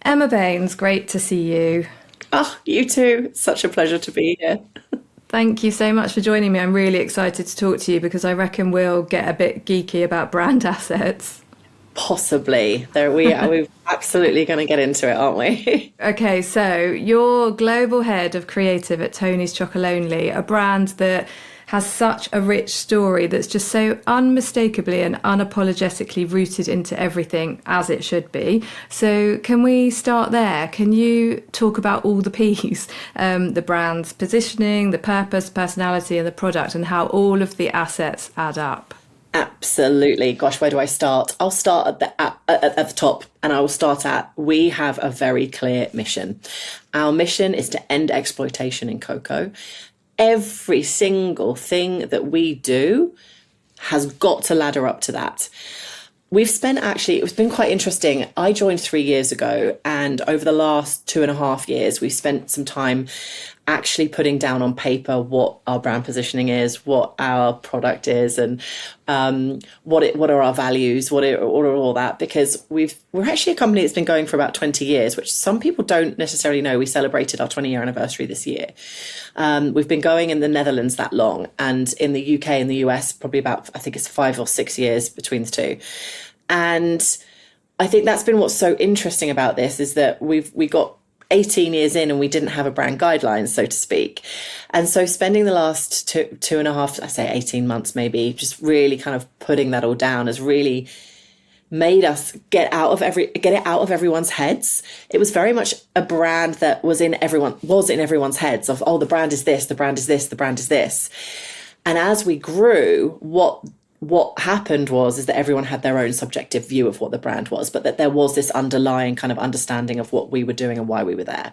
Emma Baines, great to see you. Oh, you too. Such a pleasure to be here. Thank you so much for joining me. I'm really excited to talk to you because I reckon we'll get a bit geeky about brand assets. Possibly. We're absolutely going to get into it, aren't we? Okay, so you're global head of creative at Tony's Chocolonely, a brand that has such a rich story that's just so unmistakably and unapologetically rooted into everything as it should be. So, can we start there? Can you talk about all the P's, the brand's positioning, the purpose, personality, and the product, and how all of the assets add up? Absolutely. Gosh, where do I start? I'll start at the top, and I will start at we have a very clear mission. Our mission is to end exploitation in cocoa. Every single thing that we do has got to ladder up to that. It's been quite interesting. I joined 3 years ago, and over the last 2.5 years, we've spent some time actually putting down on paper what our brand positioning is, what our product is, and what are our values, what are all that. Because we're actually a company that's been going for about 20 years, which some people don't necessarily know. We celebrated our 20-year anniversary this year. We've been going in the Netherlands that long, and in the UK and the US, probably about, I think it's 5 or 6 years between the two. And I think that's been what's so interesting about this is that we got 18 years in and we didn't have a brand guidelines, so to speak. And so spending the last two and a half, I say 18 months maybe, just really kind of putting that all down has really made us get it out of everyone's heads. It was very much a brand that was in everyone's heads of, oh, the brand is this, the brand is this, the brand is this. And as we grew, what happened is that everyone had their own subjective view of what the brand was, but that there was this underlying kind of understanding of what we were doing and why we were there.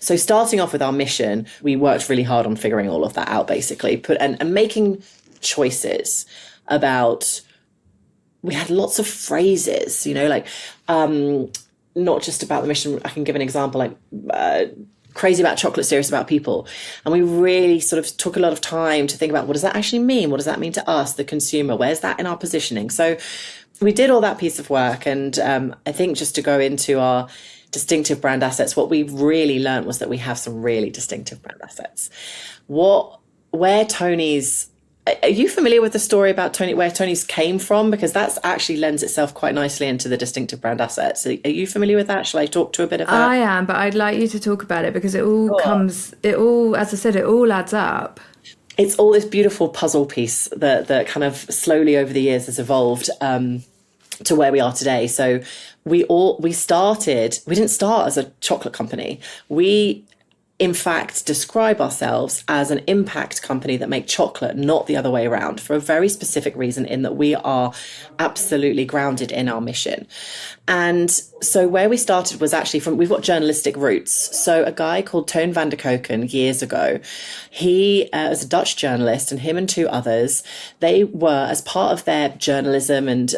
So starting off with our mission, we worked really hard on figuring all of that out, basically, and making choices about. We had lots of phrases, like not just about the mission. I can give an example, like crazy about chocolate, serious about people. And we really sort of took a lot of time to think about, what does that actually mean? What does that mean to us, the consumer? Where's that in our positioning? So we did all that piece of work. And I think just to go into our distinctive brand assets, what we really learned was that we have some really distinctive brand assets. Where Tony's Are you familiar with the story about where Tony's came from? Because that's actually lends itself quite nicely into the distinctive brand assets. Are you familiar with that? Shall I talk to a bit of that? I am, but I'd like you to talk about it because Sure. as I said, it all adds up. It's all this beautiful puzzle piece that kind of slowly over the years has evolved to where we are today. So we didn't start as a chocolate company. We in fact describe ourselves as an impact company that make chocolate, not the other way around, for a very specific reason, in that we are absolutely grounded in our mission. And so where we started was actually we've got journalistic roots. So a guy called Toon van der Koken years ago, he was a Dutch journalist, and him and two others, they were, as part of their journalism and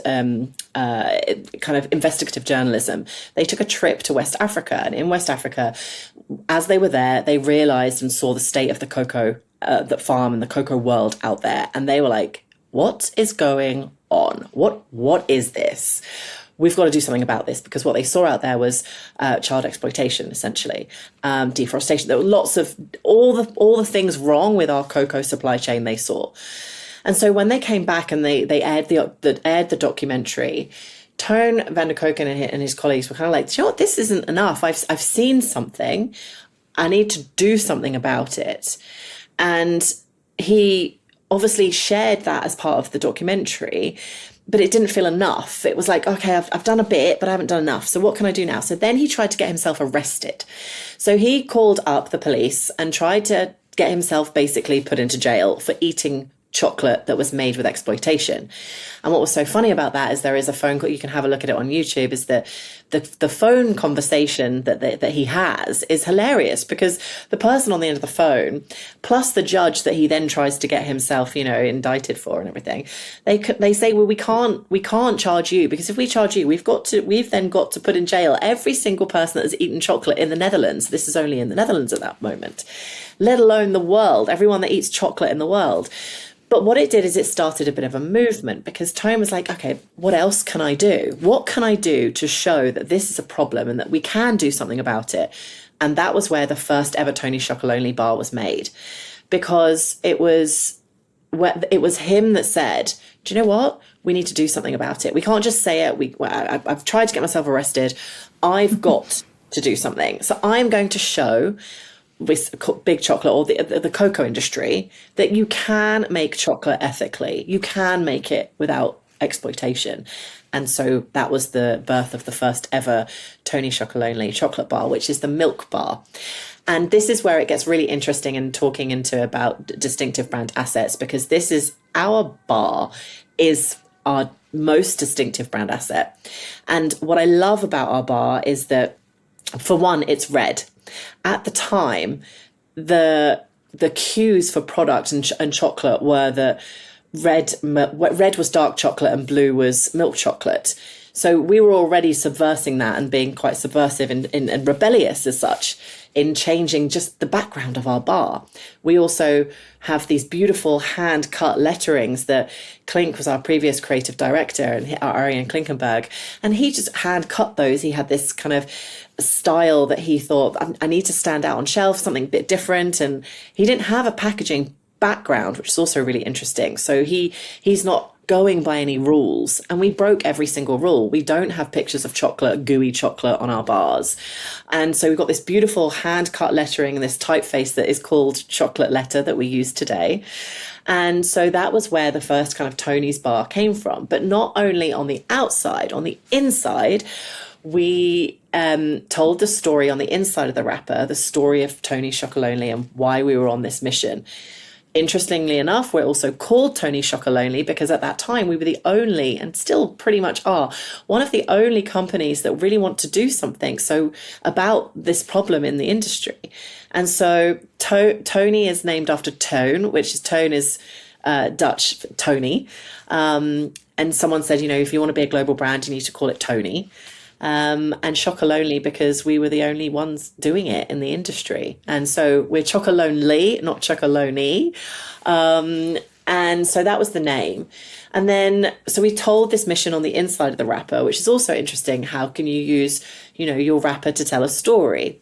kind of investigative journalism, they took a trip to West Africa. And in West Africa, as they were there, they realized and saw the state of the cocoa that farm and the cocoa world out there. And they were like, what is going on? What is this? We've got to do something about this, because what they saw out there was child exploitation, essentially, deforestation. There were lots of all the things wrong with our cocoa supply chain they saw. And so when they came back and they aired the documentary, Toon van der Koken and his colleagues were kind of like, you know what, this isn't enough. I've seen something. I need to do something about it. And he obviously shared that as part of the documentary, but it didn't feel enough. It was like, okay, I've done a bit, but I haven't done enough. So what can I do now? So then he tried to get himself arrested. So he called up the police and tried to get himself basically put into jail for eating chocolate that was made with exploitation. And what was so funny about that is there is a phone call, you can have a look at it on YouTube, is that the phone conversation that he has is hilarious, because the person on the end of the phone, plus the judge that he then tries to get himself, indicted for and everything, they say, well, we can't charge you, because if we charge you, we've then got to put in jail every single person that has eaten chocolate in the Netherlands. This is only in the Netherlands at that moment. let alone the world, everyone that eats chocolate in the world. But what it did is it started a bit of a movement, because Tone was like, okay, what else can I do? What can I do to show that this is a problem and that we can do something about it? And that was where the first ever Tony Chocolonely bar was made, because it was him that said, do you know what? We need to do something about it. We can't just say it. I've tried to get myself arrested. I've got to do something. So I'm going to show with big chocolate, or the cocoa industry, that you can make chocolate ethically. You can make it without exploitation. And so that was the birth of the first ever Tony Chocolonely chocolate bar, which is the milk bar. And this is where it gets really interesting in talking into about distinctive brand assets, because this is our bar is our most distinctive brand asset. And what I love about our bar is that, for one, it's red. At the time, the cues for product and chocolate were that red was dark chocolate and blue was milk chocolate. So we were already subversing that and being quite subversive and rebellious as such in changing just the background of our bar. We also have these beautiful hand-cut letterings that Klink was our previous creative director, and Ariane Klinkenberg, and he just hand-cut those. He had this kind of style that he thought, I need to stand out on shelf, something a bit different, and he didn't have a packaging background, which is also really interesting. So he's not going by any rules, and we broke every single rule. We don't have pictures of chocolate, gooey chocolate on our bars. And so we've got this beautiful hand-cut lettering and this typeface that is called chocolate letter that we use today. And so that was where the first kind of Tony's bar came from. But not only on the outside, on the inside, we told the story on the inside of the wrapper, the story of Tony Chocolonely and why we were on this mission. Interestingly enough, we're also called Tony Chocolonely because at that time we were the only, and still pretty much are, one of the only companies that really want to do something about this problem in the industry. And so Tony is named after Tone, Tone is Dutch Tony. And someone said, if you want to be a global brand, you need to call it Tony. And Chocolonely because we were the only ones doing it in the industry. And so we're Chocolonely, not Chocolonely. And so that was the name. And then, so we told this mission on the inside of the wrapper, which is also interesting. How can you use, your wrapper to tell a story?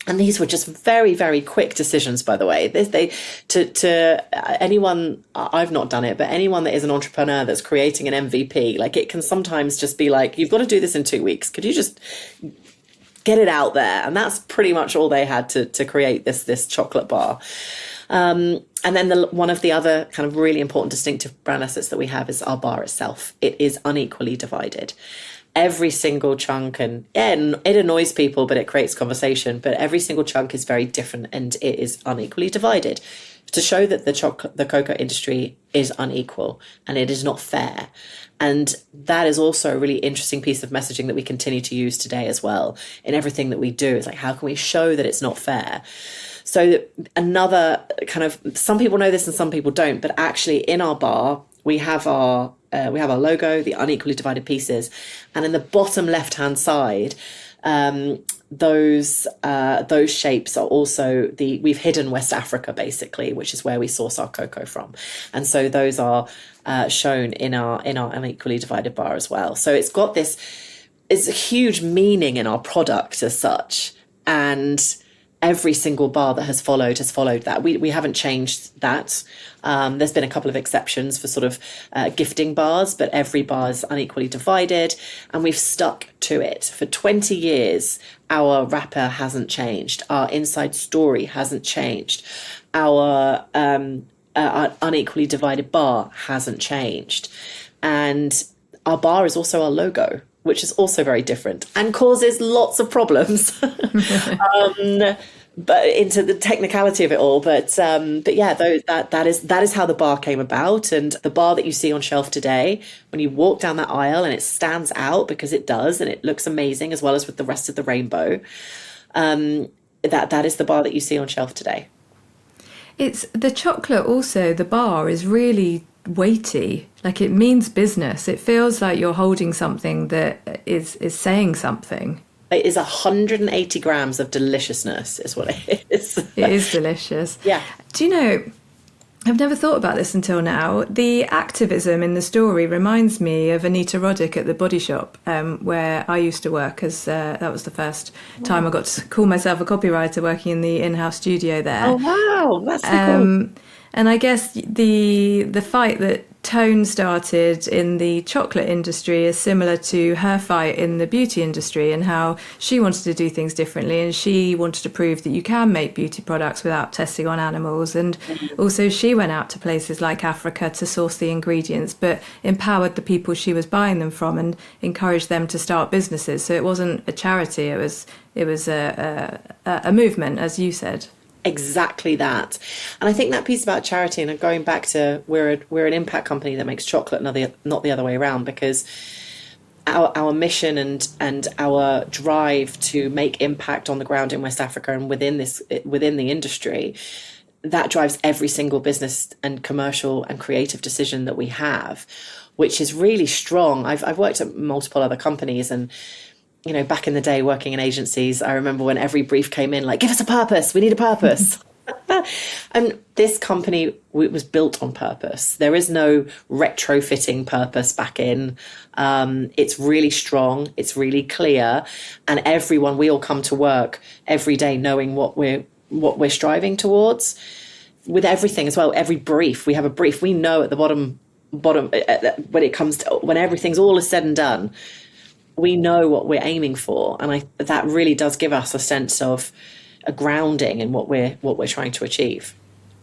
And these were just very, very quick decisions, by the way. To anyone, I've not done it, but anyone that is an entrepreneur that's creating an MVP, like it can sometimes just be like, you've got to do this in 2 weeks. Could you just get it out there? And that's pretty much all they had to create this chocolate bar. And then one of the other kind of really important distinctive brand assets that we have is our bar itself. It is unequally divided. Every single chunk, and it annoys people, but it creates conversation. But every single chunk is very different, and it is unequally divided to show that the cocoa industry is unequal and it is not fair. And that is also a really interesting piece of messaging that we continue to use today as well in everything that we do. It's like, how can we show that it's not fair? So another kind of, some people know this and some people don't, but actually in our bar, we have our logo, the unequally divided pieces, and in the bottom left-hand side, those shapes are also we've hidden West Africa basically, which is where we source our cocoa from, and so those are shown in our unequally divided bar as well. So it's got it's a huge meaning in our product as such, and every single bar that has followed that. We haven't changed that. There's been a couple of exceptions for sort of gifting bars, but every bar is unequally divided, and we've stuck to it. For 20 years, our wrapper hasn't changed. Our inside story hasn't changed. Our unequally divided bar hasn't changed. And our bar is also our logo, which is also very different and causes lots of problems. But into the technicality of it all, but yeah, that is how the bar came about. And the bar that you see on shelf today, when you walk down that aisle, and it stands out because it does, and it looks amazing as well as with the rest of the rainbow. That is the bar that you see on shelf today. It's the chocolate. Also, the bar is really weighty. Like, it means business. It feels like you're holding something that is saying something. It is 180 grams of deliciousness, is what it is. It is delicious. Yeah. Do you know, I've never thought about this until now. The activism in the story reminds me of Anita Roddick at the Body Shop, where I used to work, as that was the first time I got to call myself a copywriter, working in the in-house studio there. Oh wow, that's so cool. And I guess the fight that Tone started in the chocolate industry is similar to her fight in the beauty industry, and how she wanted to do things differently, and she wanted to prove that you can make beauty products without testing on animals. And also she went out to places like Africa to source the ingredients, but empowered the people she was buying them from and encouraged them to start businesses. So it wasn't a charity, it was a movement, as you said. Exactly that. And I think that piece about charity, and going back to we're an impact company that makes chocolate, not the other way around, because our mission and our drive to make impact on the ground in West Africa and within the industry, that drives every single business and commercial and creative decision that we have, which is really strong. I've worked at multiple other companies, and back in the day working in agencies, I remember when every brief came in, like, give us a purpose, we need a purpose. And this company was built on purpose. There is no retrofitting purpose back in. It's really strong, it's really clear, and we all come to work every day knowing what we're striving towards. With everything as well, every brief, we have a brief, we know at the bottom when it comes to, when everything's all is said and done, we know what we're aiming for, and that really does give us a sense of a grounding in what we're trying to achieve.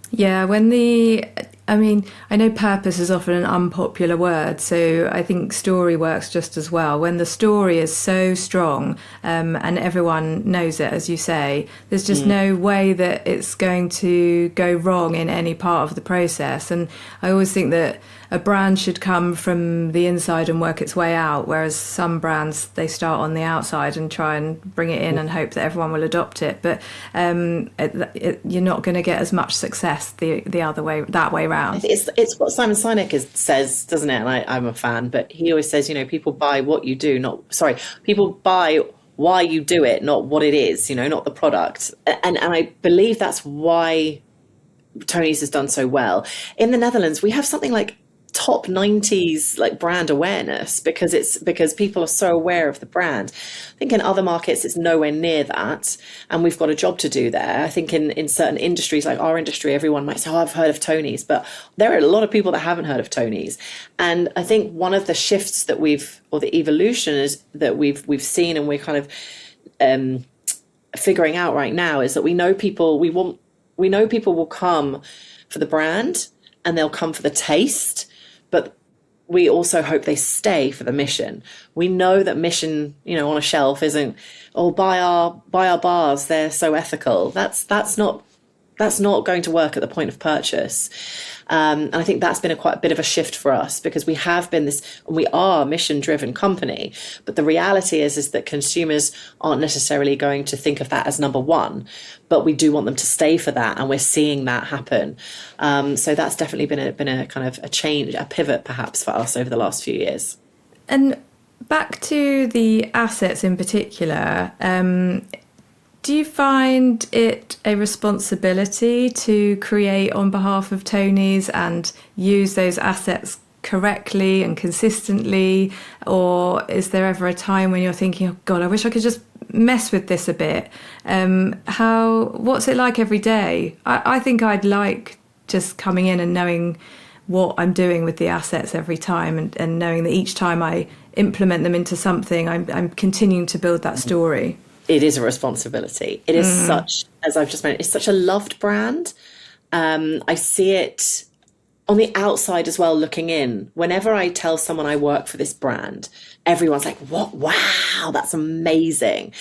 Yeah, I know purpose is often an unpopular word, so I think story works just as well. When the story is so strong, and everyone knows it, as you say, there's just no way that it's going to go wrong in any part of the process. And I always think that a brand should come from the inside and work its way out, whereas some brands, they start on the outside and try and bring it in and hope that everyone will adopt it. But you're not going to get as much success that way round. It's what Simon Sinek says, doesn't it? And I'm a fan, but he always says, people buy what you do, people buy why you do it, not what it is, not the product. And I believe that's why Tony's has done so well. In the Netherlands, we have something like top 90s like brand awareness, because people are so aware of the brand. I think in other markets it's nowhere near that, and we've got a job to do there. I think in certain industries, like our industry, everyone might say, I've heard of Tony's, but there are a lot of people that haven't heard of Tony's. And I think one of the shifts that the evolution is that we've seen, and we're kind of figuring out right now, is that we know people will come for the brand and they'll come for the taste, but we also hope they stay for the mission. We know that mission, on a shelf isn't, buy our bars, they're so ethical. That's not going to work at the point of purchase. And I think that's been quite a bit of a shift for us, because we are a mission-driven company, but the reality is that consumers aren't necessarily going to think of that as number one, but we do want them to stay for that, and we're seeing that happen. So that's definitely been a kind of a change, a pivot perhaps for us over the last few years. And back to the assets in particular, do you find it a responsibility to create on behalf of Tony's and use those assets correctly and consistently? Or is there ever a time when you're thinking, oh God, I wish I could just mess with this a bit? What's it like every day? I think I'd like just coming in and knowing what I'm doing with the assets every time, and knowing that each time I implement them into something, I'm continuing to build that story. It is a responsibility. It is such, as I've just mentioned, it's such a loved brand. I see it on the outside as well, looking in. Whenever I tell someone I work for this brand, everyone's like, what? Wow, that's amazing.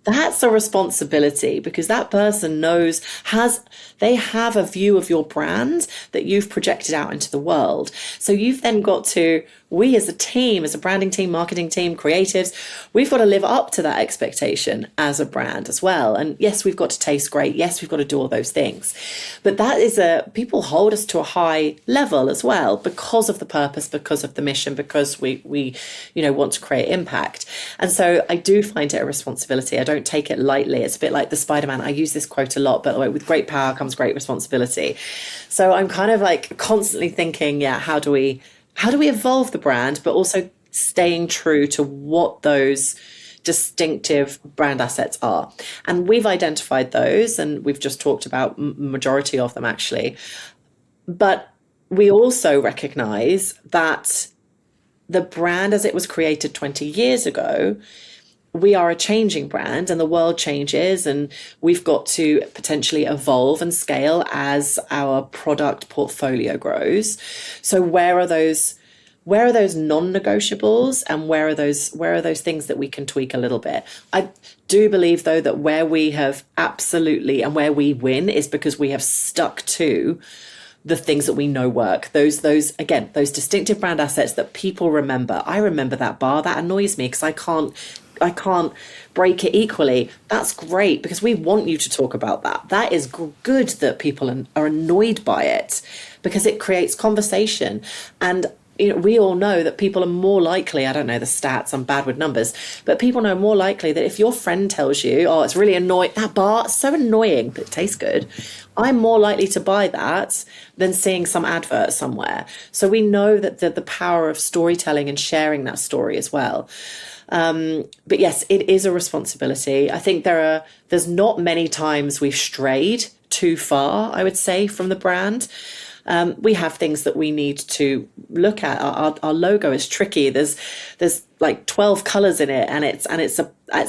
That's a responsibility, because that person they have a view of your brand that you've projected out into the world. So you've then got to, we as a team, as a branding team, marketing team, creatives, we've got to live up to that expectation as a brand as well. And yes, we've got to taste great. Yes, we've got to do all those things. But people hold us to a high level as well, because of the purpose, because of the mission, because we want to create impact. And so I do find it a responsibility. I don't take it lightly. It's a bit like the Spider-Man. I use this quote a lot, but with great power comes great responsibility. So I'm kind of like constantly thinking, how do we evolve the brand, but also staying true to what those distinctive brand assets are. And we've identified those, and we've just talked about majority of them actually. But we also recognize that the brand as it was created 20 years ago, we are a changing brand, and the world changes, and we've got to potentially evolve and scale as our product portfolio grows. So where are those non-negotiables, and where are those things that we can tweak a little bit? I do believe though that where we have absolutely, and where we win, is because we have stuck to the things that we know work. Those distinctive brand assets that people remember. I remember that bar. That annoys me because I can't break it equally. That's great, because we want you to talk about that. That is good that people are annoyed by it, because it creates conversation. And we all know that people are more likely, I don't know the stats, I'm bad with numbers, but people know more likely that if your friend tells you, oh, it's really annoying, that bar, it's so annoying, but it tastes good, I'm more likely to buy that than seeing some advert somewhere. So we know that the power of storytelling and sharing that story as well. But yes, it is a responsibility. I think there's not many times we've strayed too far, I would say, from the brand. We have things that we need to look at. Our logo is tricky. There's like 12 colors in it, and it's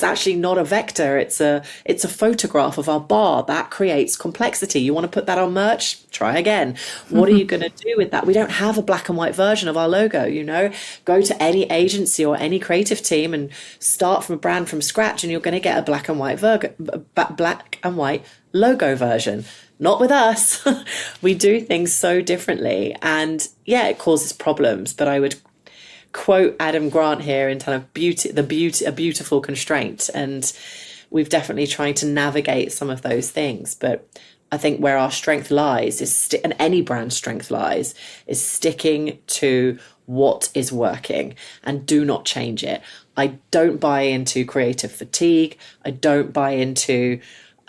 actually not a vector. It's a photograph of our bar. That creates complexity. You want to put that on merch? Try again. What are you going to do with that? We don't have a black and white version of our logo. Go to any agency or any creative team and start from a brand from scratch, and you're going to get a black and white logo version. Not with us. We do things so differently, and it causes problems. But I would quote Adam Grant here in kind of a beautiful constraint, and we've definitely tried to navigate some of those things. But I think where our strength lies and any brand strength lies, is sticking to what is working and do not change it. I don't buy into creative fatigue. I don't buy into,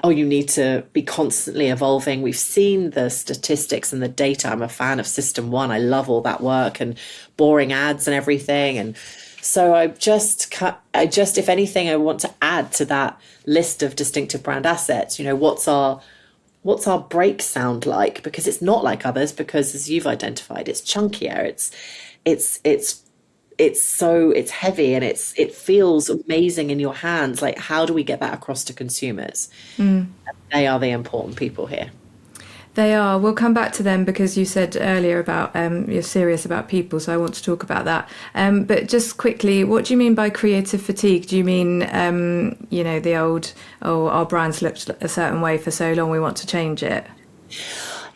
oh, you need to be constantly evolving. We've seen the statistics and the data. I'm a fan of System 1. I love all that work and boring ads and everything. And so I just, if anything, I want to add to that list of distinctive brand assets. What's our break sound like? Because it's not like others, because as you've identified, it's chunkier. It's heavy, and it feels amazing in your hands. Like, how do we get that across to consumers? They are the important people here. They are. We'll come back to them, because you said earlier about you're serious about people, so I want to talk about that. But just quickly, what do you mean by creative fatigue? Do you mean the old, our brand's looked a certain way for so long, we want to change it?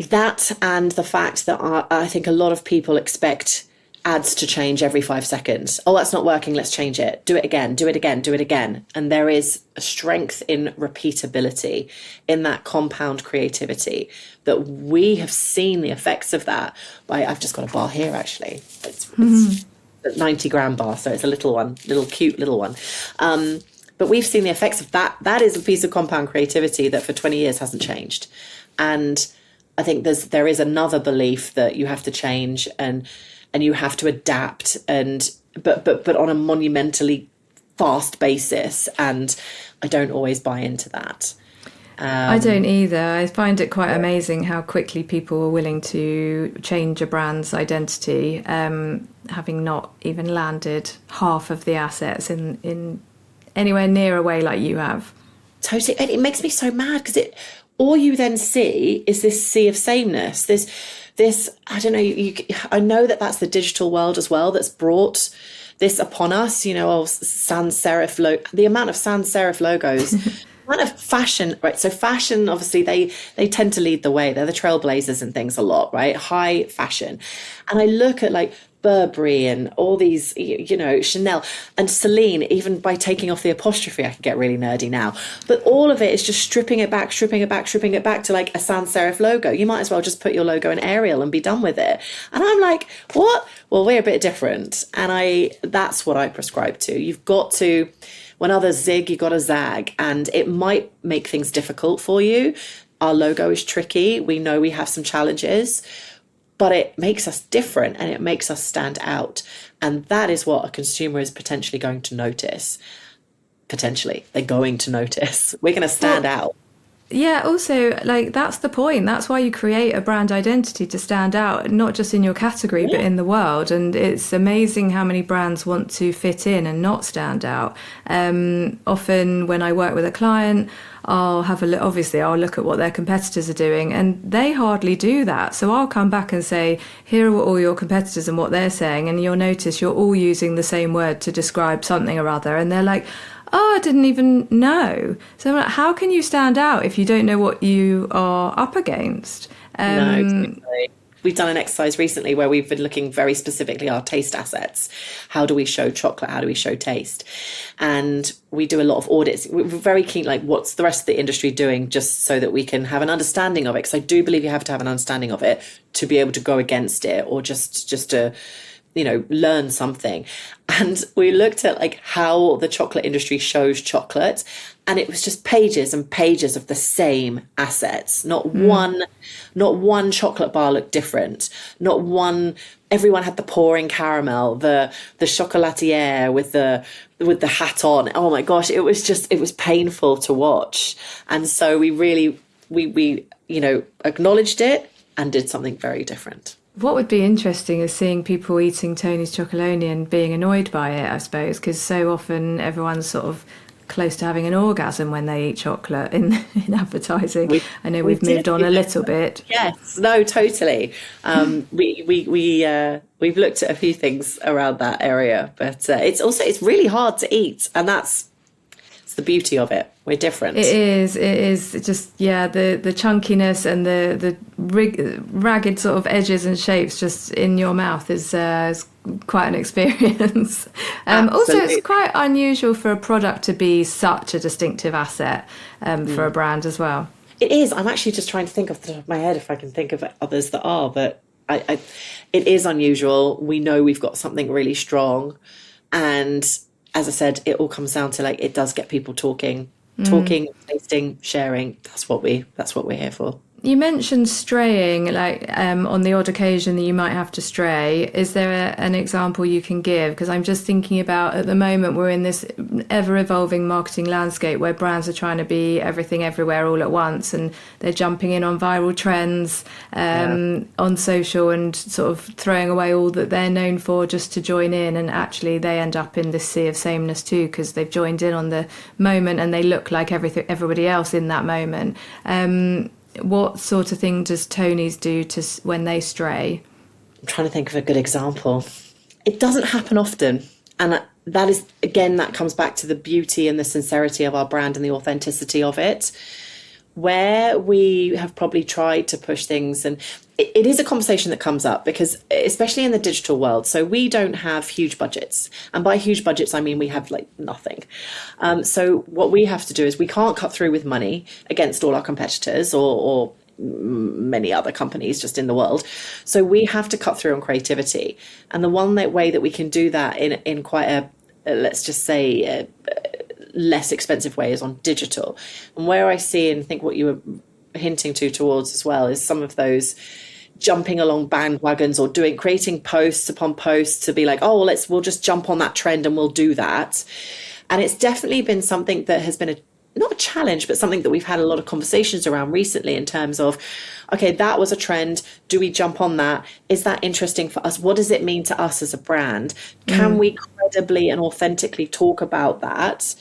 That, and the fact that I think a lot of people expect ads to change every 5 seconds. Oh, that's not working. Let's change it. Do it again. Do it again. Do it again. And there is a strength in repeatability, in that compound creativity, that we have seen the effects of that. I've just got a bar here, actually. It's a 90 gram bar, so it's a little one, cute little one. But we've seen the effects of that. That is a piece of compound creativity that for 20 years hasn't changed. And I think there is another belief that you have to change and you have to adapt, but on a monumentally fast basis. And I don't always buy into that. I don't either. I find it quite amazing how quickly people are willing to change a brand's identity, having not even landed half of the assets in anywhere near a way like you have. Totally. And it makes me so mad, because all you then see is this sea of sameness, this I don't know, I know that's the digital world as well that's brought this upon us, sans serif the amount of sans serif logos, amount of fashion, right? So fashion, obviously, they tend to lead the way. They're the trailblazers and things a lot, right? High fashion. And I look at like Burberry and all these, Chanel and Celine, even by taking off the apostrophe, I can get really nerdy now. But all of it is just stripping it back to like a sans serif logo. You might as well just put your logo in Arial and be done with it. And I'm like, what? Well, we're a bit different. And that's what I prescribe to. You've got to, when others zig, you got to zag. And it might make things difficult for you. Our logo is tricky. We know we have some challenges, but it makes us different and it makes us stand out. And that is what a consumer is potentially going to notice. Potentially, they're going to notice. We're going to stand out. Yeah, also, like, that's the point. That's why you create a brand identity, to stand out, not just in your category, but in the world. And it's amazing how many brands want to fit in and not stand out. Often when I work with a client, I'll have a look, obviously I'll look at what their competitors are doing, and they hardly do that. So I'll come back and say, here are all your competitors and what they're saying. And you'll notice you're all using the same word to describe something or other. And they're like, oh, I didn't even know. So I'm like, how can you stand out if you don't know what you are up against? No, exactly. We've done an exercise recently where we've been looking very specifically at our taste assets. How do we show chocolate? How do we show taste? And we do a lot of audits. We're very keen, like, what's the rest of the industry doing, just so that we can have an understanding of it. Because I do believe you have to have an understanding of it to be able to go against it, or just to learn something. And we looked at like how the chocolate industry shows chocolate, and it was just pages and pages of the same assets. Not one chocolate bar looked different. Not one. Everyone had the pouring caramel, the chocolatier with the hat on. Oh my gosh, it was painful to watch. And so we really we acknowledged it and did something very different. What would be interesting is seeing people eating Tony's Chocolonely and being annoyed by it, I suppose, because so often everyone's sort of close to having an orgasm when they eat chocolate in advertising. I know we've moved on a little bit. Yes, no, totally. We've looked at a few things around that area, but it's really hard to eat, and it's the beauty of it. We're different. It is just, yeah, the chunkiness and the ragged sort of edges and shapes just in your mouth is quite an experience. Also, it's quite unusual for a product to be such a distinctive asset for a brand as well. It is. I'm actually just trying to think off the top of my head if I can think of others that are, but it is unusual. We know we've got something really strong, and as I said, it all comes down to, like, it does get people talking, tasting, sharing. That's what we're here for. You mentioned straying, like on the odd occasion that you might have to stray. Is there an example you can give? Because I'm just thinking about, at the moment, we're in this ever-evolving marketing landscape where brands are trying to be everything everywhere all at once, and they're jumping in on viral trends on social and sort of throwing away all that they're known for just to join in, and actually they end up in this sea of sameness too, because they've joined in on the moment and they look like everybody else in that moment. What sort of thing does Tony's do when they stray? I'm trying to think of a good example. It doesn't happen often. And that is, again, that comes back to the beauty and the sincerity of our brand and the authenticity of it. Where we have probably tried to push things, and it is a conversation that comes up, because especially in the digital world, so we don't have huge budgets, and by huge budgets I mean we have like nothing. So what we have to do is, we can't cut through with money against all our competitors or many other companies just in the world. So we have to cut through on creativity, and the one way that we can do that in quite a let's just say less expensive way is on digital. And where I see and think what you were hinting towards as well is some of those jumping along bandwagons, or creating posts upon posts to be like, oh, we'll just jump on that trend and we'll do that. And it's definitely been something that has been not a challenge, but something that we've had a lot of conversations around recently, in terms of, okay, that was a trend. Do we jump on that? Is that interesting for us? What does it mean to us as a brand? Can we credibly and authentically talk about that?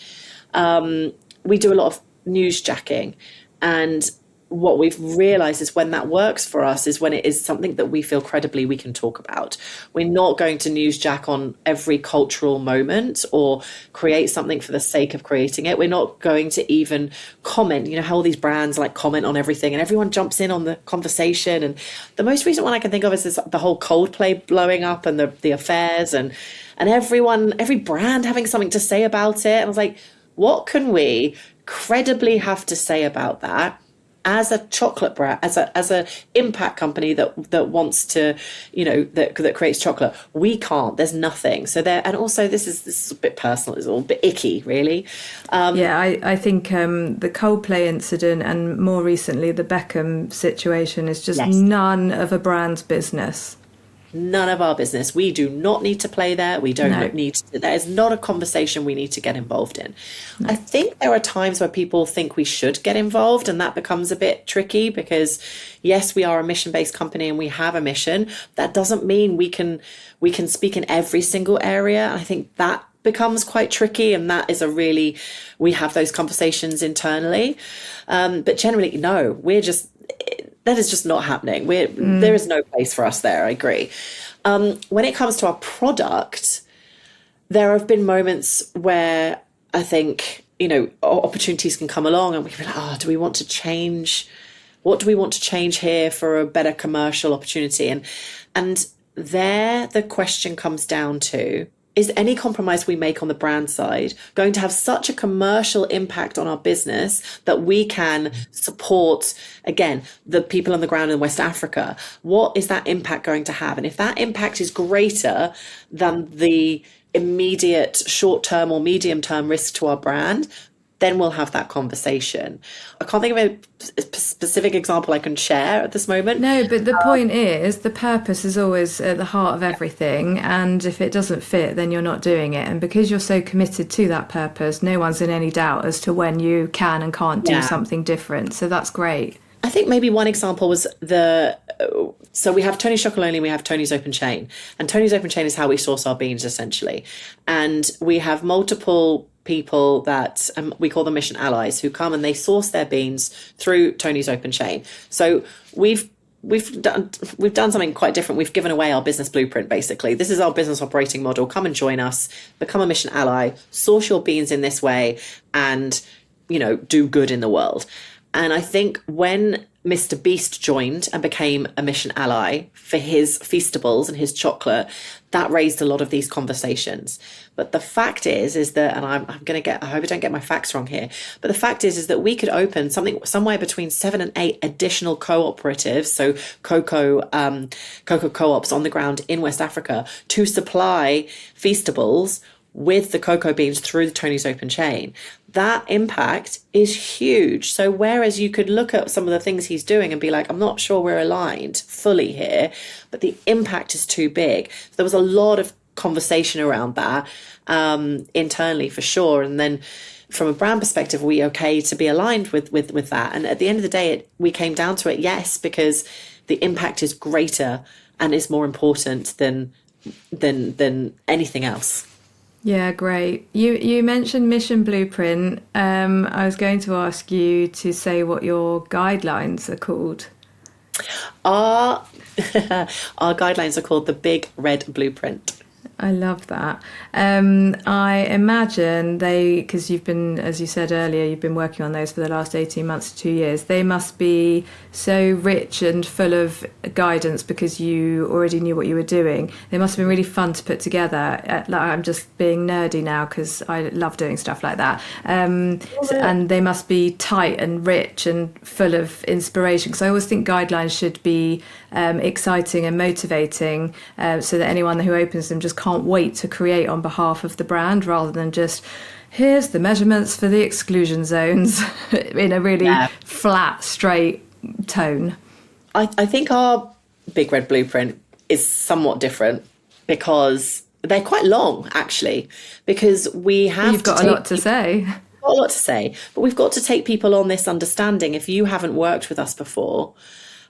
We do a lot of newsjacking, and what we've realized is when that works for us is when it is something that we feel credibly we can talk about. We're not going to newsjack on every cultural moment or create something for the sake of creating it. We're not going to even comment, how all these brands like comment on everything and everyone jumps in on the conversation. And the most recent one I can think of is the whole Coldplay blowing up and the affairs and every brand having something to say about it. And I was like, what can we credibly have to say about that as a chocolate brand, as a impact company that wants to, that creates chocolate? We can't. There's nothing. So there, and also this is a bit personal. It's all a bit icky, really. I think the Coldplay incident and more recently the Beckham situation is just none of a brand's business. None of our business. We do not need to play there. We don't need to. That is not a conversation we need to get involved in. No. I think there are times where people think we should get involved, and that becomes a bit tricky because, yes, we are a mission-based company and we have a mission. That doesn't mean we can speak in every single area. I think that becomes quite tricky, and that is we have those conversations internally. But generally, no, that is just not happening. There is no place for us there. I agree. When it comes to our product, there have been moments where I think, opportunities can come along and we can be like, do we want to change? What do we want to change here for a better commercial opportunity? And there the question comes down to, is any compromise we make on the brand side going to have such a commercial impact on our business that we can support, again, the people on the ground in West Africa? What is that impact going to have? And if that impact is greater than the immediate short-term or medium-term risk to our brand, then we'll have that conversation. I can't think of a specific example I can share at this moment. No, but the point is the purpose is always at the heart of everything. And if it doesn't fit, then you're not doing it. And because you're so committed to that purpose, no one's in any doubt as to when you can and can't do something different. So that's great. I think maybe one example was so we have Tony's Chocolonely, we have Tony's Open Chain. And Tony's Open Chain is how we source our beans, essentially. And we have multiple people that we call them mission allies who come and they source their beans through Tony's Open Chain. So we've done something quite different. We've given away our business blueprint, basically. This is our business operating model. Come and join us, become a mission ally, source your beans in this way, and do good in the world. And I think when Mr. Beast joined and became a mission ally for his Feastables and his chocolate, that raised a lot of these conversations. But the fact is that, and I hope I don't get my facts wrong here, but the fact is that we could open somewhere between 7 and 8 additional cooperatives, so cocoa co-ops on the ground in West Africa, to supply Feastables with the cocoa beans through the Tony's Open Chain. That impact is huge. So whereas you could look at some of the things he's doing and be like, I'm not sure we're aligned fully here, but the impact is too big. So there was a lot of conversation around that internally, for sure. And then from a brand perspective, are we okay to be aligned with that? And at the end of the day, we came down to it, yes, because the impact is greater and is more important than anything else. Yeah, great. You mentioned Mission Blueprint. I was going to ask you to say what your guidelines are called. Our guidelines are called the Big Red Blueprint. I love that. I imagine because you've been, as you said earlier, you've been working on those for the last 18 months to 2 years. They must be so rich and full of guidance because you already knew what you were doing. They must have been really fun to put together. I'm just being nerdy now because I love doing stuff like that. And they must be tight and rich and full of inspiration, because I always think guidelines should be exciting and motivating, so that anyone who opens them just can't wait to create on behalf of the brand, rather than just here's the measurements for the exclusion zones in a really flat, straight tone. I think our Big Red Blueprint is somewhat different because they're quite long, actually, because we have You've got a lot to say. Got a lot to say, but we've got to take people on this understanding. If you haven't worked with us before,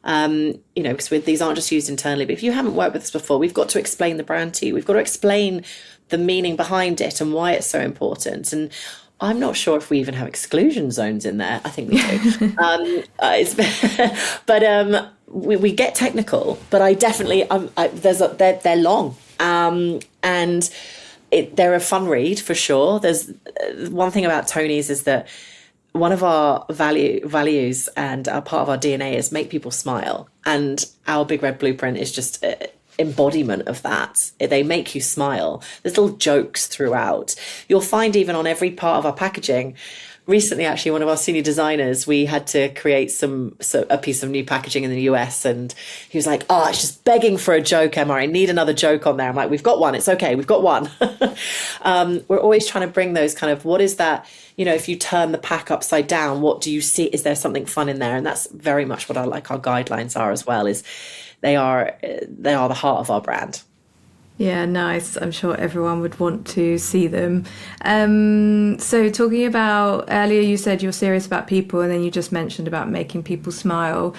because these aren't just used internally, but if you haven't worked with us before, we've got to explain the brand to you. We've got to explain the meaning behind it and why it's so important. And I'm not sure if we even have exclusion zones in there. I think we do. We get technical, but I definitely, they're long. And they're a fun read for sure. There's one thing about Tony's is that one of our values and a part of our DNA is make people smile. And our Big Red Blueprint is just embodiment of that. They make you smile. There's little jokes throughout. You'll find even on every part of our packaging. Recently, actually, one of our senior designers, we had to create a piece of new packaging in the US, and he was like, "Oh, it's just begging for a joke, Emma. I need another joke on there." I'm like, "We've got one. It's okay. We've got one." We're always trying to bring those kind of, what is that? You know, if you turn the pack upside down, what do you see? Is there something fun in there? And that's very much what our guidelines are as well. Is they are the heart of our brand. Yeah, nice. I'm sure everyone would want to see them. So talking about, earlier you said you're serious about people, and then you just mentioned about making people smile.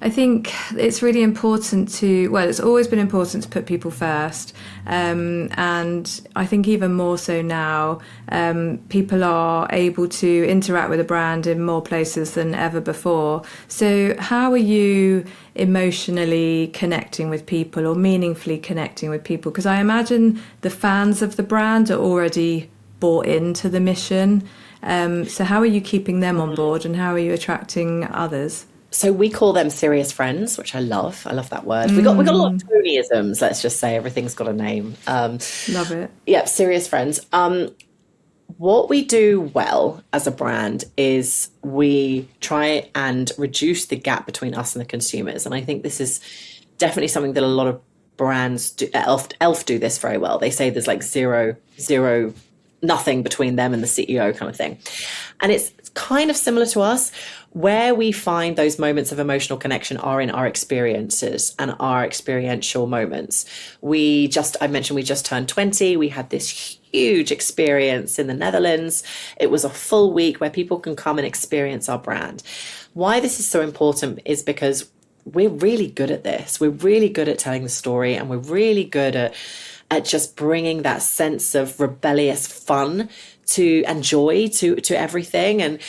I think it's really important it's always been important to put people first. And I think even more so now, people are able to interact with a brand in more places than ever before. So how are you emotionally connecting with people or meaningfully connecting with people? Because I imagine the fans of the brand are already bought into the mission. So how are you keeping them on board, and how are you attracting others? So we call them serious friends, which I love. I love that word. We got a lot of Tonyisms. Let's just say everything's got a name. Love it. Yeah, serious friends. What we do well as a brand is we try and reduce the gap between us and the consumers. And I think this is definitely something that a lot of brands do. Elf do this very well. They say there's like zero, nothing between them and the CEO kind of thing. And it's kind of similar to us. Where we find those moments of emotional connection are in our experiences and our experiential moments. I mentioned we just turned 20. We had this huge experience in the Netherlands. It was a full week where people can come and experience our brand. Why this is so important is because we're really good at this. We're really good at telling the story, and we're really good at just bringing that sense of rebellious fun and joy to everything. And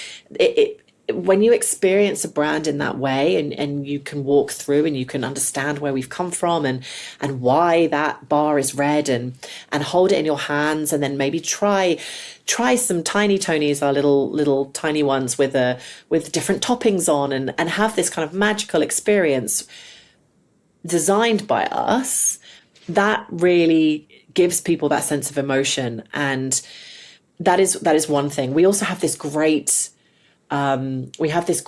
when you experience a brand in that way, and you can walk through and you can understand where we've come from and why that bar is red, and hold it in your hands, and then maybe try some tiny Tonys, our little tiny ones with different toppings on, and have this kind of magical experience designed by us, that really gives people that sense of emotion. And that is one thing. We also have this great this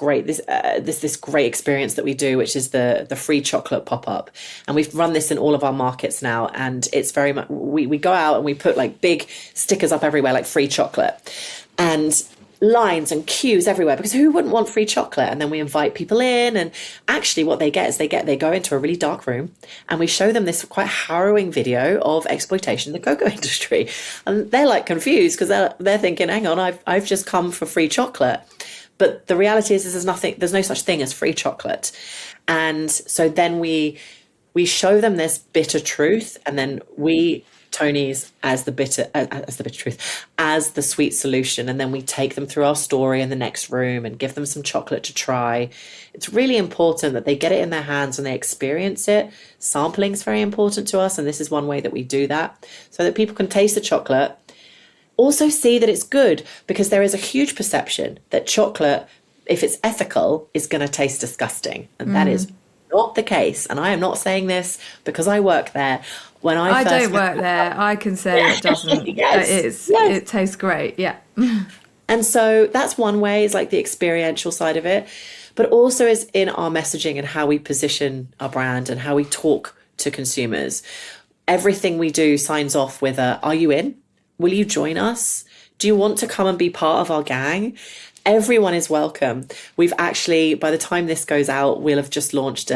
great experience that we do, which is the free chocolate pop-up. And we've run this in all of our markets now. And it's very much, we go out and we put like big stickers up everywhere, like free chocolate, and lines and queues everywhere, because who wouldn't want free chocolate? And then we invite people in, and actually what they get is they go into a really dark room, and we show them this quite harrowing video of exploitation in the cocoa industry. And they're like confused, because they're thinking, hang on, I've just come for free chocolate. But the reality is there's no such thing as free chocolate. And so then we show them this bitter truth, and then Tony's as the bitter truth, as the sweet solution. And then we take them through our story in the next room and give them some chocolate to try. It's really important that they get it in their hands and they experience it. Sampling is very important to us, and this is one way that we do that, so that people can taste the chocolate, also see that it's good, because there is a huge perception that chocolate, if it's ethical, is going to taste disgusting. And that is not the case. And I am not saying this because I work there. When I don't work there, I can say it doesn't. Yes. It tastes great. Yeah. And so that's one way, is like the experiential side of it, but also is in our messaging and how we position our brand and how we talk to consumers. Everything we do signs off with are you in? Will you join us? Do you want to come and be part of our gang? Everyone is welcome. We've actually, by the time this goes out, we'll have just launched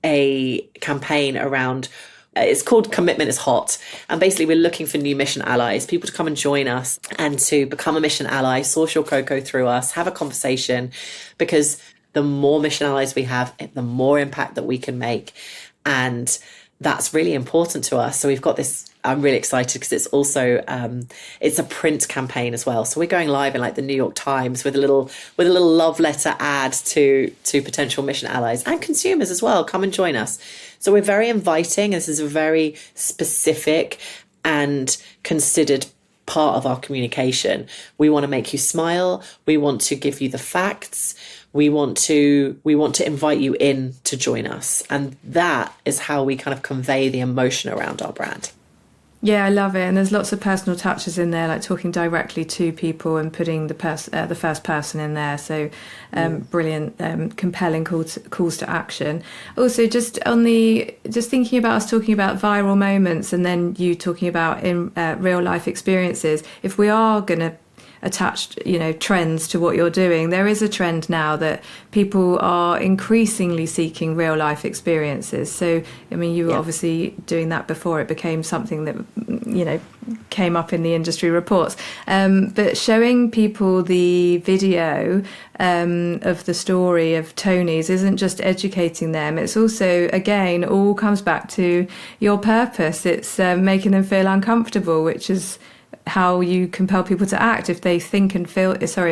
a campaign around, it's called Commitment is Hot. And basically we're looking for new mission allies, people to come and join us and to become a mission ally, source your cocoa through us, have a conversation, because the more mission allies we have, the more impact that we can make. And that's really important to us. So we've got this. I'm really excited because it's also it's a print campaign as well. So we're going live in like the New York Times with a little love letter ad to potential mission allies and consumers as well. Come and join us. So we're very inviting. This is a very specific and considered part of our communication. We want to make you smile. We want to give you the facts. We want to invite you in to join us. And that is how we kind of convey the emotion around our brand. Yeah, I love it. And there's lots of personal touches in there, like talking directly to people and putting the first person in there. So brilliant, compelling calls to action. Also, just thinking about us talking about viral moments and then you talking about in real life experiences. If we are going to attached, trends to what you're doing, there is a trend now that people are increasingly seeking real life experiences. So, I mean, you were obviously doing that before it became something that, came up in the industry reports. But showing people the video of the story of Tony's isn't just educating them. It's also, again, all comes back to your purpose. It's making them feel uncomfortable, which is how you compel people to act. If they if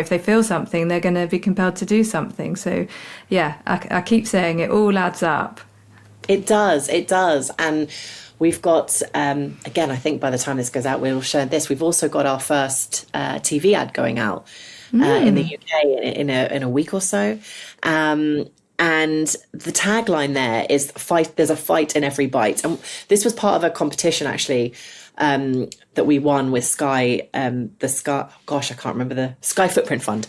they feel something, they're going to be compelled to do something. So yeah, I keep saying it all adds up. It does. And we've got, again, I think by the time this goes out, we'll share this. We've also got our first TV ad going out in the UK in a week or so. And the tagline there is there's a fight in every bite. And this was part of a competition, actually, that we won with Sky, I can't remember, the Sky Footprint Fund.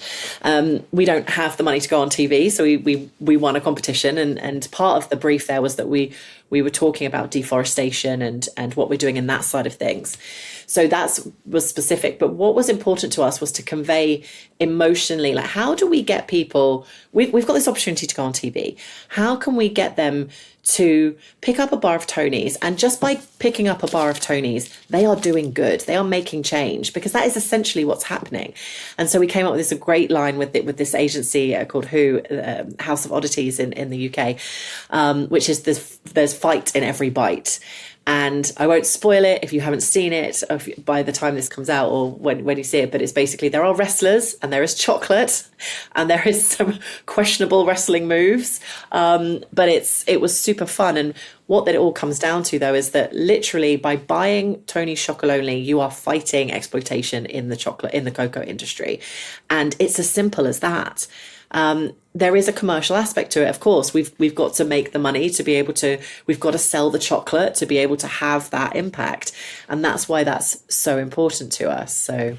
We don't have the money to go on TV, so we won a competition, and part of the brief there was that we were talking about deforestation and what we're doing in that side of things. So that was specific. But what was important to us was to convey emotionally, like, how do we get people, we've got this opportunity to go on TV. How can we get them to pick up a bar of Tony's, and just by picking up a bar of Tony's, they are doing good. They are making change, because that is essentially what's happening. And so we came up with this great line with this agency called House of Oddities in the UK, which is there's fight in every bite. And I won't spoil it if you haven't seen it by the time this comes out or when you see it, but it's basically there are wrestlers and there is chocolate and there is some questionable wrestling moves. But it was super fun. And what that it all comes down to, though, is that literally by buying Tony's Chocolonely, you are fighting exploitation in the cocoa industry. And it's as simple as that. There is a commercial aspect to it, of course. We've got to make the money to be able to, we've got to sell the chocolate to be able to have that impact. And that's why that's so important to us. So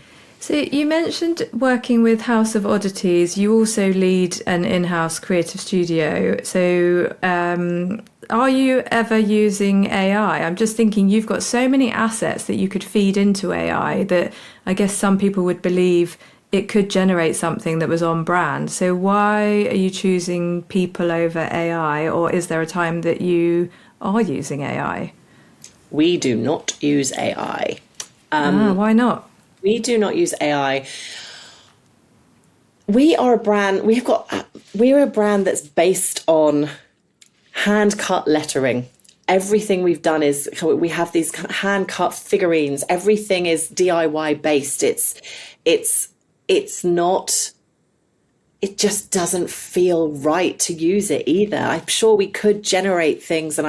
you mentioned working with House of Oddities. You also lead an in-house creative studio. So are you ever using AI? I'm just thinking you've got so many assets that you could feed into AI that I guess some people would believe it could generate something that was on brand. So why are you choosing people over AI, or is there a time that you are using AI? We do not use AI. Why not? We do not use AI. We are a brand. We're a brand that's based on hand cut lettering. Everything we've done is we have these hand cut figurines. Everything is DIY based. It's not, it just doesn't feel right to use it either. I'm sure we could generate things, and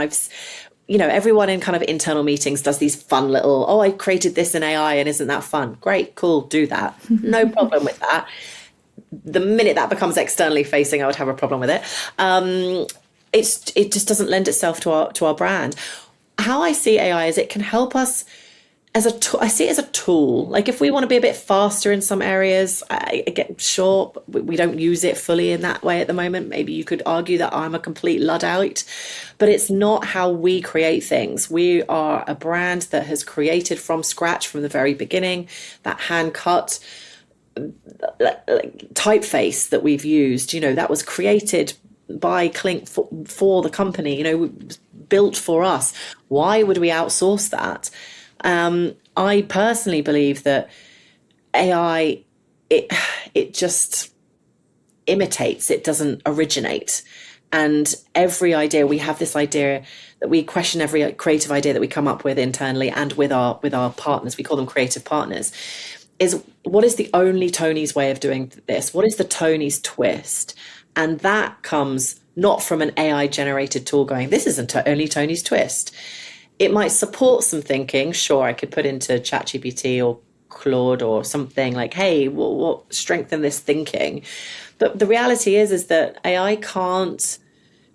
everyone in kind of internal meetings does these fun little, I created this in AI and isn't that fun? Great, cool, do that. No problem with that. The minute that becomes externally facing, I would have a problem with it. It just doesn't lend itself to our brand. How I see AI is it can help us I see it as a tool. Like if we want to be a bit faster in some areas, sure, we don't use it fully in that way at the moment. Maybe you could argue that I'm a complete Luddite, but it's not how we create things. We are a brand that has created from scratch from the very beginning. That hand cut typeface that we've used, that was created by Clink for the company, built for us. Why would we outsource that? I personally believe that AI, it just imitates, it doesn't originate. And every idea, we have this idea that we question every creative idea that we come up with internally and with our partners. We call them creative partners. Is what is the only Tony's way of doing this? What is the Tony's twist? And that comes not from an AI generated tool going, this isn't only Tony's twist. It might support some thinking. Sure, I could put into ChatGPT or Claude or something like, hey, what strengthen this thinking. But the reality is that AI can't,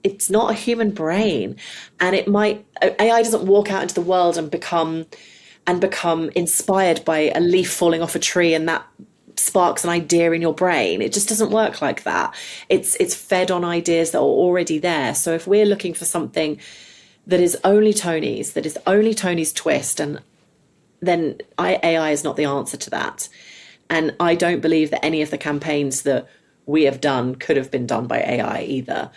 it's not a human brain. And AI doesn't walk out into the world and become inspired by a leaf falling off a tree and that sparks an idea in your brain. It just doesn't work like that. It's fed on ideas that are already there. So if we're looking for something that is only Tony's twist, and then AI is not the answer to that. And I don't believe that any of the campaigns that we have done could have been done by AI either.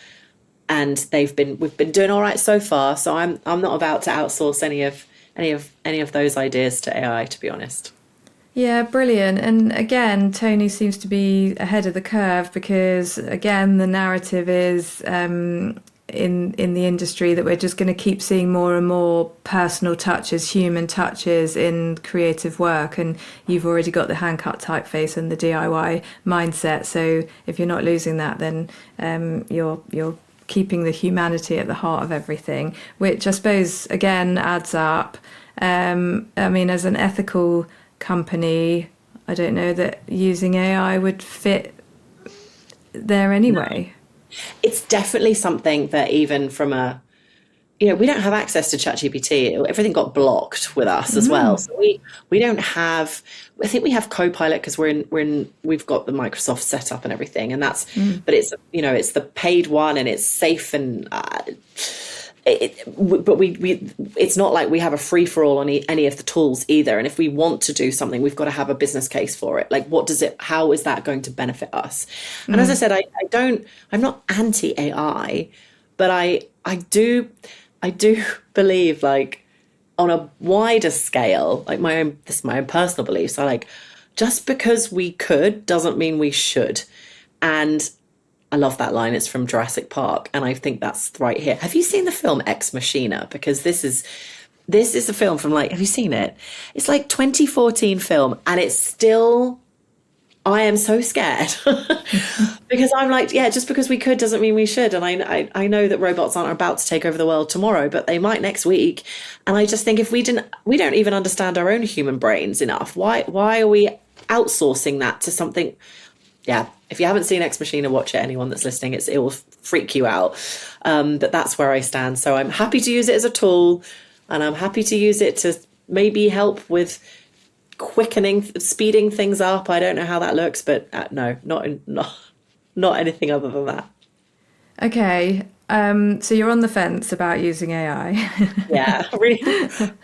And we've been doing all right so far. So I'm not about to outsource any of those ideas to AI, to be honest. Yeah, brilliant. And again, Tony seems to be ahead of the curve because, again, the narrative is in the industry that we're just going to keep seeing more and more personal touches, human touches in creative work. And you've already got the hand-cut typeface and the DIY mindset. So if you're not losing that, then you're keeping the humanity at the heart of everything, which I suppose, again, adds up. I mean, as an ethical company, I don't know that using AI would fit there anyway. No. It's definitely something that even from we don't have access to ChatGPT. Everything got blocked with us as well. So we don't have. I think we have Copilot because we've got the Microsoft set up and everything, and that's. But it's it's the paid one and it's safe and. But it's not like we have a free for all on any of the tools either. And if we want to do something, we've got to have a business case for it. Like, how is that going to benefit us? And as I said, I'm not anti AI, but I do believe, like, on a wider scale, like this is my own personal beliefs. So, like, just because we could doesn't mean we should. And I love that line. It's from Jurassic Park, and I think that's right here. Have you seen the film Ex Machina? Because this is a film from, like, have you seen it? It's like 2014 film, and it's still. I am so scared because I'm like, yeah, just because we could doesn't mean we should. And I know that robots aren't about to take over the world tomorrow, but they might next week. And I just think if we don't even understand our own human brains enough. Why are we outsourcing that to something? Yeah, if you haven't seen Ex Machina, watch it. Anyone that's listening, it will freak you out. But that's where I stand. So I'm happy to use it as a tool, and I'm happy to use it to maybe help with speeding things up. I don't know how that looks, but no, not anything other than that. Okay, so you're on the fence about using AI. Yeah,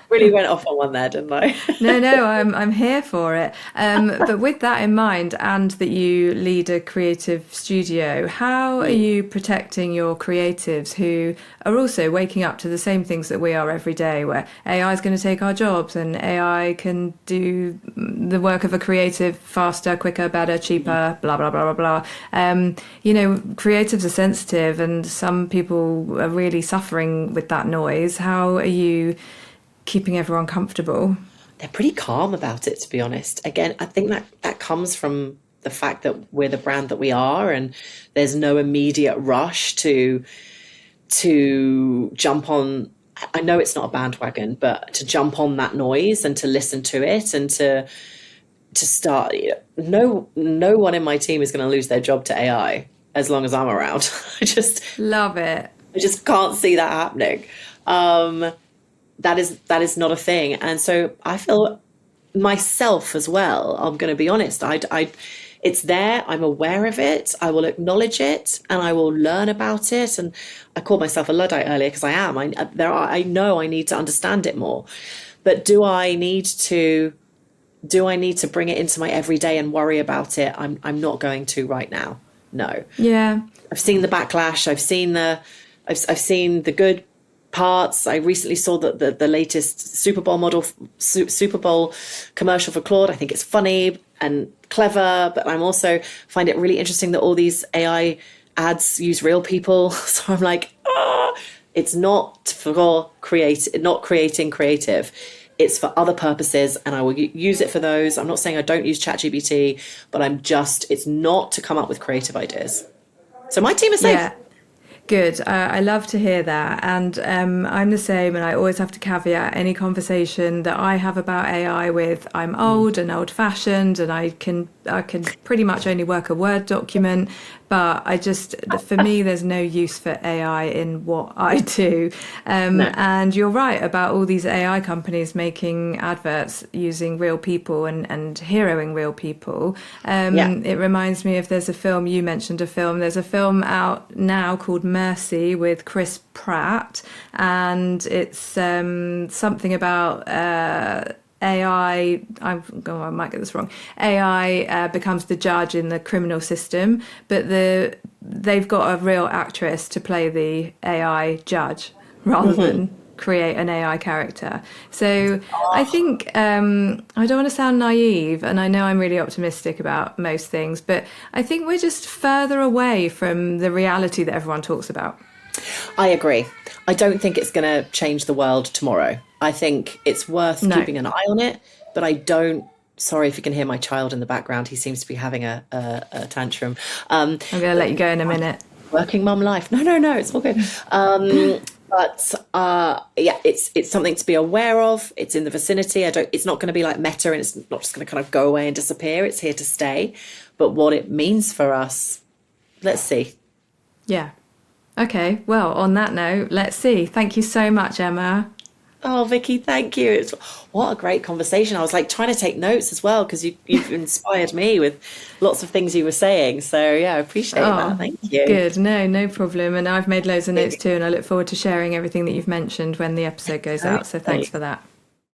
really went off on one there, didn't I? No, I'm here for it. But with that in mind, and that you lead a creative studio, how are you protecting your creatives who are also waking up to the same things that we are every day, where AI is going to take our jobs and AI can do the work of a creative faster, quicker, better, cheaper, blah, blah, blah, blah, blah. Creatives are sensitive and some people are really suffering with that noise. How are you keeping everyone comfortable? They're pretty calm about it, to be honest. Again, I think that comes from the fact that we're the brand that we are, and there's no immediate rush to jump on. I know it's not a bandwagon, but to jump on that noise and to listen to it and to start. No one in my team is going to lose their job to AI as long as I'm around. I just love it. I just can't see that happening. That is not a thing. And so I feel myself as well, I'm going to be honest, it's there, I'm aware of it, I will acknowledge it, and I will learn about it. And I called myself a Luddite earlier because I am. I know I need to understand it more. But do I need to bring it into my everyday and worry about it? I'm not going to right now. No. Yeah. I've seen the backlash. I've seen the good parts. I recently saw the latest Super Bowl commercial for Claude. I think it's funny and clever, but I'm also find it really interesting that all these AI ads use real people. So I'm like, it's not for not creating creative. It's for other purposes, and I will use it for those. I'm not saying I don't use ChatGPT, but it's not to come up with creative ideas. So my team is safe. Yeah. Good. I love to hear that. And I'm the same. And I always have to caveat any conversation that I have about AI with I'm old and old fashioned, and I can pretty much only work a Word document. But for me, there's no use for AI in what I do. No. And you're right about all these AI companies making adverts using real people and heroing real people. Yeah. It reminds me of there's a film out now called Mercy with Chris Pratt, and it's something about AI. I might get this wrong. AI becomes the judge in the criminal system, but they've got a real actress to play the AI judge rather than create an AI character. So I think I don't want to sound naive, and I know I'm really optimistic about most things, but I think we're just further away from the reality that everyone talks about. I agree. I don't think it's going to change the world tomorrow. I think it's worth No, keeping an eye on it, but I don't. Sorry if you can hear my child in the background. He seems to be having a tantrum. I'm going to let you go in a minute. Working mum life. No, no, no. It's all good. But yeah, it's something to be aware of. It's in the vicinity. It's not going to be like Meta, and it's not just going to kind of go away and disappear. It's here to stay. But what it means for us, let's see. Yeah. Okay. Well, on that note, let's see. Thank you so much, Emma. Oh, Vicky, thank you. What a great conversation. I was like trying to take notes as well because you've inspired me with lots of things you were saying. So yeah, I appreciate that. Oh, Thank you. good. No problem. And I've made loads of notes too, and I look forward to sharing everything that you've mentioned when the episode goes out. So thanks Okay. for that.